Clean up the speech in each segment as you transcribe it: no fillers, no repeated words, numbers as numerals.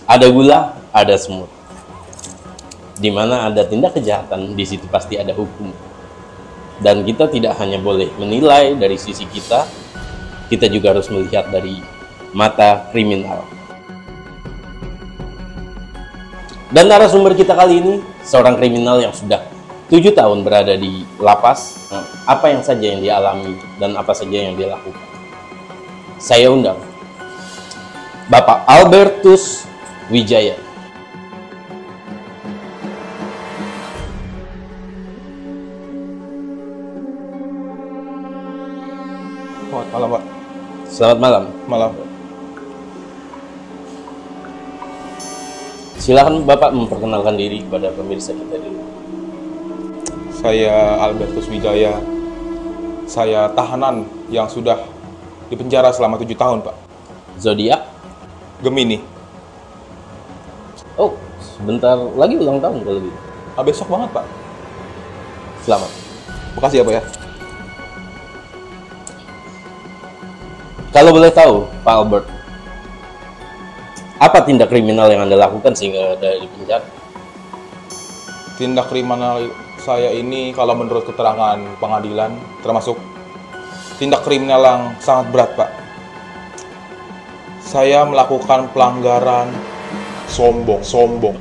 Ada gula, ada semut. Di mana ada tindak kejahatan, di situ pasti ada hukum. Dan kita tidak hanya boleh menilai dari sisi kita juga harus melihat dari mata kriminal. Dan narasumber kita kali ini, seorang kriminal yang sudah 7 tahun berada di lapas. Apa yang saja yang dia alami dan apa saja yang dia lakukan. Saya undang Bapak Albertus Wijaya. Selamat malam, Pak. Selamat malam. Malam. Silakan Bapak memperkenalkan diri kepada pemirsa kita dulu. Saya Albertus Wijaya. Saya tahanan yang sudah dipenjara selama 7 tahun, Pak. Zodiak? Gemini. Oh, sebentar lagi ulang tahun kalau gitu. Besok banget, Pak. Selamat. Makasih ya, Pak ya. Kalau boleh tahu, Pak Albert, apa tindak kriminal yang Anda lakukan sehingga ada di penjara? Tindak kriminal saya ini kalau menurut keterangan pengadilan termasuk tindak kriminal yang sangat berat, Pak. Saya melakukan pelanggaran sombong.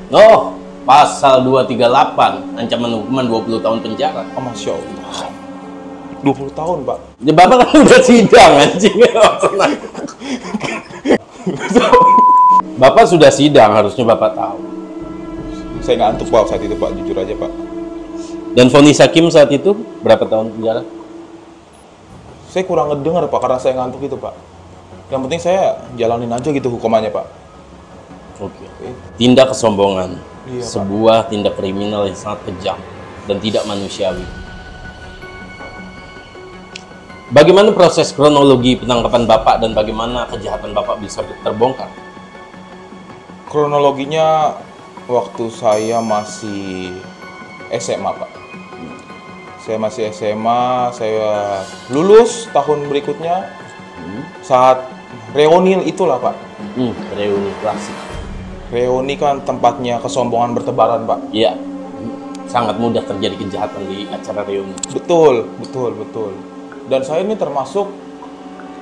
Oh, pasal 238, ancaman hukuman 20 tahun penjara. Oh, Masya Allah. 20 tahun, Pak. Ya, Bapak kan udah sidang, anjing. Bapak sudah sidang, harusnya Bapak tahu. Saya ngantuk, Pak, saat itu, Pak. Jujur aja, Pak. Dan vonis hakim saat itu, berapa tahun penjara? Saya kurang ngedengar, Pak, karena saya ngantuk itu, Pak. Yang penting saya jalanin aja gitu hukumannya, Pak. Oke. Tindak kesombongan. Iya, Sebuah tindak kriminal yang sangat kejam dan tidak manusiawi. Bagaimana proses kronologi penangkapan Bapak dan bagaimana kejahatan Bapak bisa terbongkar? Kronologinya waktu saya masih SMA, Pak. Saya masih SMA, saya lulus tahun berikutnya saat reuni itulah, Pak. Reuni klasik. Reuni kan tempatnya kesombongan bertebaran, Pak. Iya. Sangat mudah terjadi kejahatan di acara reuni. Betul. Dan saya ini termasuk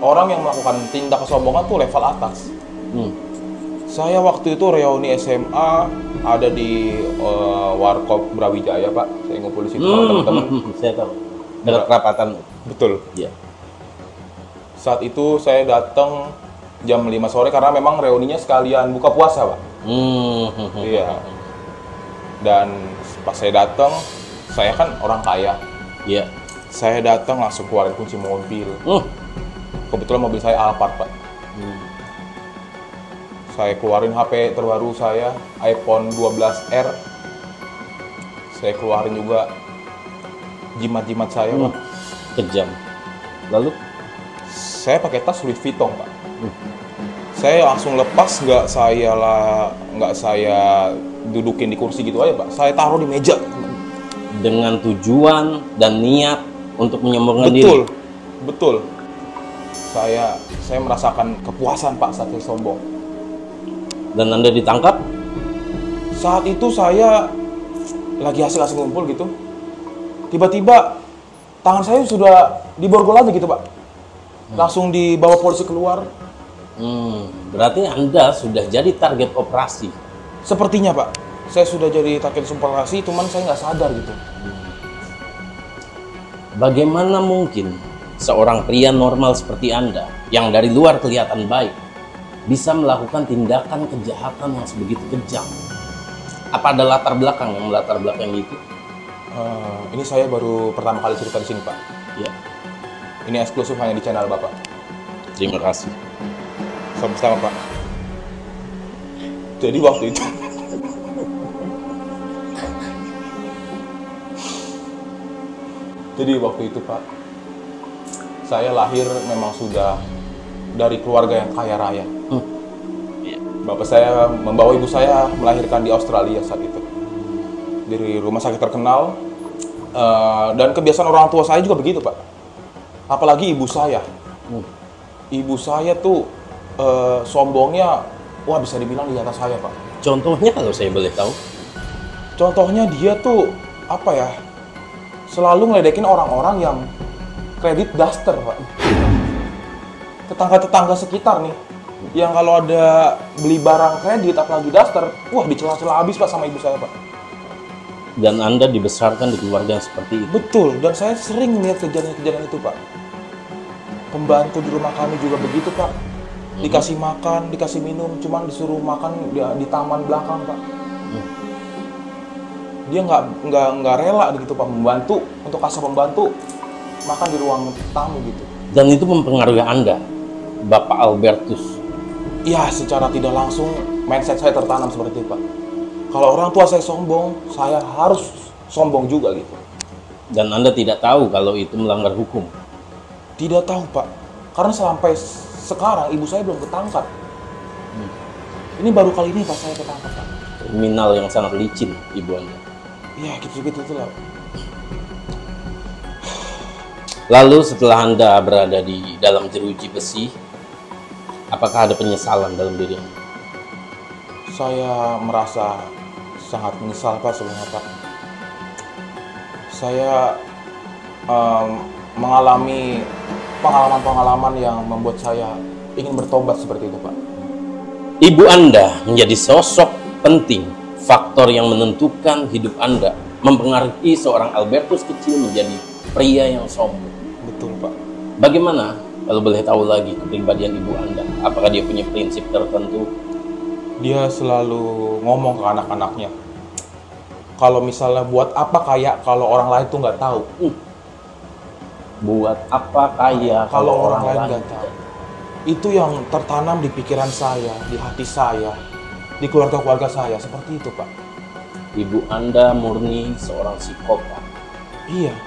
orang yang melakukan tindak kesombongan tuh level atas. Saya waktu itu reuni SMA ada di Warkop Brawijaya, Pak. Saya ngumpul di situ sama teman-teman. Saya tahu. Dekat kerapatan. Betul. Iya. Saat itu saya datang jam 5 sore karena memang reuninya sekalian buka puasa, Pak. Iya. Dan pas saya datang, saya kan orang kaya. Iya. Saya datang langsung keluarin kunci mobil. Kebetulan mobil saya Alphard, Pak. Saya keluarin HP terbaru saya, iPhone 12R. Saya keluarin juga jimat-jimat saya, Pak. Kejam. Lalu? Saya pakai tas Louis Vuitton, Pak. Saya langsung lepas, nggak saya dudukin di kursi gitu aja, Pak. Saya taruh di meja. Dengan tujuan dan niat untuk menyombongkan diri. Betul. Saya merasakan kepuasan, Pak, saat saya sombong. Dan Anda ditangkap? Saat itu saya lagi asik-asik ngumpul gitu. Tiba-tiba tangan saya sudah diborgol aja gitu, Pak. Langsung dibawa polisi keluar. Berarti Anda sudah jadi target operasi. Sepertinya, Pak. Saya sudah jadi target operasi, cuman saya nggak sadar gitu. Bagaimana mungkin seorang pria normal seperti Anda, yang dari luar kelihatan baik, bisa melakukan tindakan kejahatan yang sebegitu kejam? Apa ada latar belakang yang melatar belakangi itu? Ini saya baru pertama kali cerita di sini, Pak. Ya. Ini eksklusif hanya di channel Bapak. Terima kasih. Sama-sama, Pak. Jadi waktu itu Pak, saya lahir memang sudah dari keluarga yang kaya raya. Bapak saya membawa ibu saya melahirkan di Australia saat itu. dari rumah sakit terkenal. Dan kebiasaan orang tua saya juga begitu, Pak. Apalagi ibu saya. Ibu saya tuh sombongnya, wah bisa dibilang di atas saya, Pak. Contohnya kalau saya boleh tahu? Contohnya dia tuh, apa ya, selalu ngeledekin orang-orang yang kredit daster, Pak. Tetangga-tetangga sekitar nih, yang kalau ada beli barang kredit, apalagi daster, wah dicela-cela habis, Pak, sama ibu saya, Pak. Dan Anda dibesarkan di keluarga yang seperti itu? Betul, dan saya sering melihat kejadian-kejadian itu, Pak. Pembantu di rumah kami juga begitu, Pak. Dikasih makan, dikasih minum, cuman disuruh makan di taman belakang, Pak. Dia nggak rela gitu, Pak, membantu untuk kasih pembantu makan di ruang tamu gitu. Dan itu mempengaruhi Anda, Bapak Albertus? Iya, secara tidak langsung mindset saya tertanam seperti itu, Pak. Kalau orang tua saya sombong, saya harus sombong juga gitu. Dan Anda tidak tahu kalau itu melanggar hukum? Tidak tahu, Pak. Karena sampai sekarang ibu saya belum ketangkap. Ini baru kali ini pas saya ketangkap, Pak. Kriminal yang sangat licin, ibu Anda. Iya, gitu-gitu lah. Lalu setelah Anda berada di dalam jeruji besi, apakah ada penyesalan dalam diri Anda? Saya merasa sangat menyesal, Pak, sebelumnya, Pak. Saya mengalami pengalaman-pengalaman yang membuat saya ingin bertobat seperti itu, Pak. Ibu Anda menjadi sosok penting, faktor yang menentukan hidup Anda, mempengaruhi seorang Albertus kecil menjadi pria yang sombong. Betul, Pak. Bagaimana, kalau boleh tahu lagi, kepribadian ibu Anda? Apakah dia punya prinsip tertentu? Dia selalu ngomong ke anak-anaknya, kalau misalnya buat apa kaya kalau orang lain tuh nggak tahu. Buat apa kaya kalau orang lain nggak tahu. Itu yang tertanam di pikiran saya, di hati saya, di keluarga-keluarga saya, seperti itu, Pak. Ibu Anda murni seorang psikopat. Iya.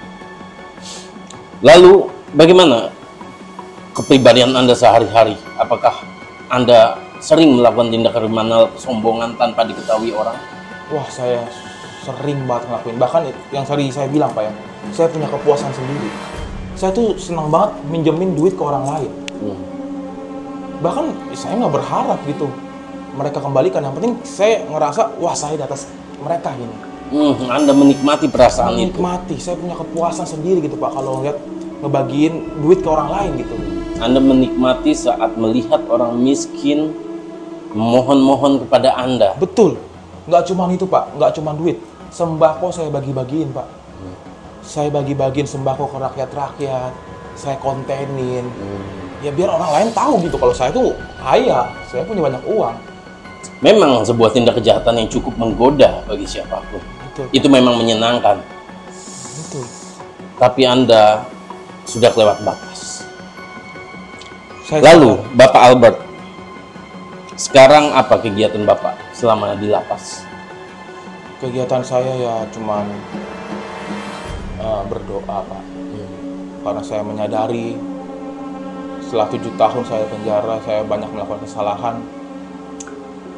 Lalu bagaimana kepribadian Anda sehari-hari? Apakah Anda sering melakukan tindak kriminal, kesombongan tanpa diketahui orang? Wah, saya sering banget ngelakuin. Bahkan yang tadi saya bilang, Pak, ya, saya punya kepuasan sendiri. Saya tuh senang banget minjemin duit ke orang lain. Bahkan saya nggak berharap gitu mereka kembalikan. Yang penting saya ngerasa, wah, saya di atas mereka gini. Anda menikmati perasaan itu? Menikmati, saya punya kepuasan sendiri gitu, Pak, kalau ngeliat ngebagiin duit ke orang lain gitu. Anda menikmati saat melihat orang miskin mohon-mohon kepada Anda? Betul. Nggak cuma itu, Pak, nggak cuma duit. Sembako saya bagi-bagiin, Pak. Saya bagi-bagiin sembako ke rakyat-rakyat. Saya kontenin. Ya biar orang lain tahu gitu kalau saya tuh kaya, saya punya banyak uang. Memang sebuah tindak kejahatan yang cukup menggoda bagi siapapun. Betul. Itu memang menyenangkan. Betul. Tapi Anda sudah kelewat batas. Saya Lalu, Bapak Albert, sekarang apa kegiatan Bapak selama di lapas? kegiatan saya ya cuman berdoa, Pak. Karena saya menyadari setelah 7 tahun saya penjara, saya banyak melakukan kesalahan.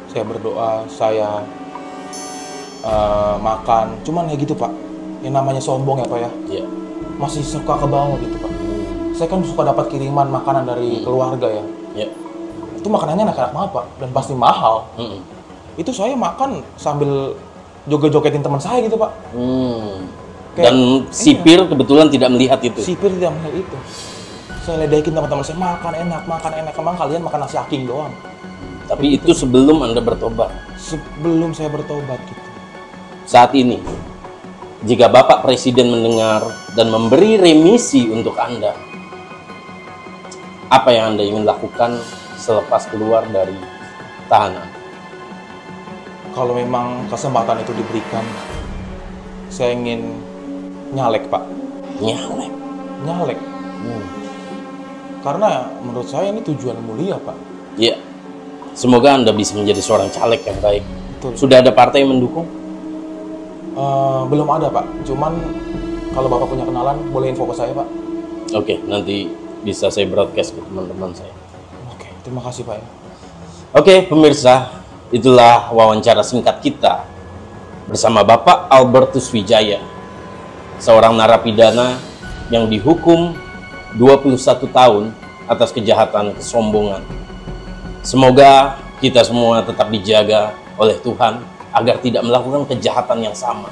Saya berdoa, saya makan, cuman ya gitu, Pak. Yang namanya sombong ya, Pak, ya. Iya. Masih suka ke bawah gitu, Pak. Saya kan suka dapat kiriman makanan dari keluarga ya. Iya. Itu makanannya enak-enak banget, Pak, dan pasti mahal. Itu saya makan sambil joget-jogetin teman saya gitu, Pak. Dan sipir kebetulan tidak melihat itu. Sipir tidak melihat itu. Saya ledekin teman-teman saya, makan enak. Emang kalian makan nasi aking doang. Tapi itu sebelum Anda bertobat. Sebelum saya bertobat gitu. Saat ini, jika Bapak Presiden mendengar dan memberi remisi untuk Anda, apa yang Anda ingin lakukan selepas keluar dari tahanan? Kalau memang kesempatan itu diberikan, saya ingin nyalek, Pak. Nyalek? Nyalek. Karena menurut saya ini tujuan mulia, Pak. Iya. Semoga Anda bisa menjadi seorang caleg yang baik. Betul. Sudah ada partai yang mendukung? Belum ada, Pak. Cuman kalau Bapak punya kenalan, boleh info ke saya, Pak. Oke, nanti bisa saya broadcast ke teman-teman saya. Oke, terima kasih, Pak, ya. Oke, pemirsa, itulah wawancara singkat kita bersama Bapak Albertus Wijaya, seorang narapidana yang dihukum 21 tahun atas kejahatan kesombongan. Semoga kita semua tetap dijaga oleh Tuhan agar tidak melakukan kejahatan yang sama.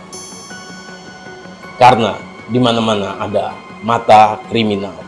Karena di mana-mana ada mata kriminal.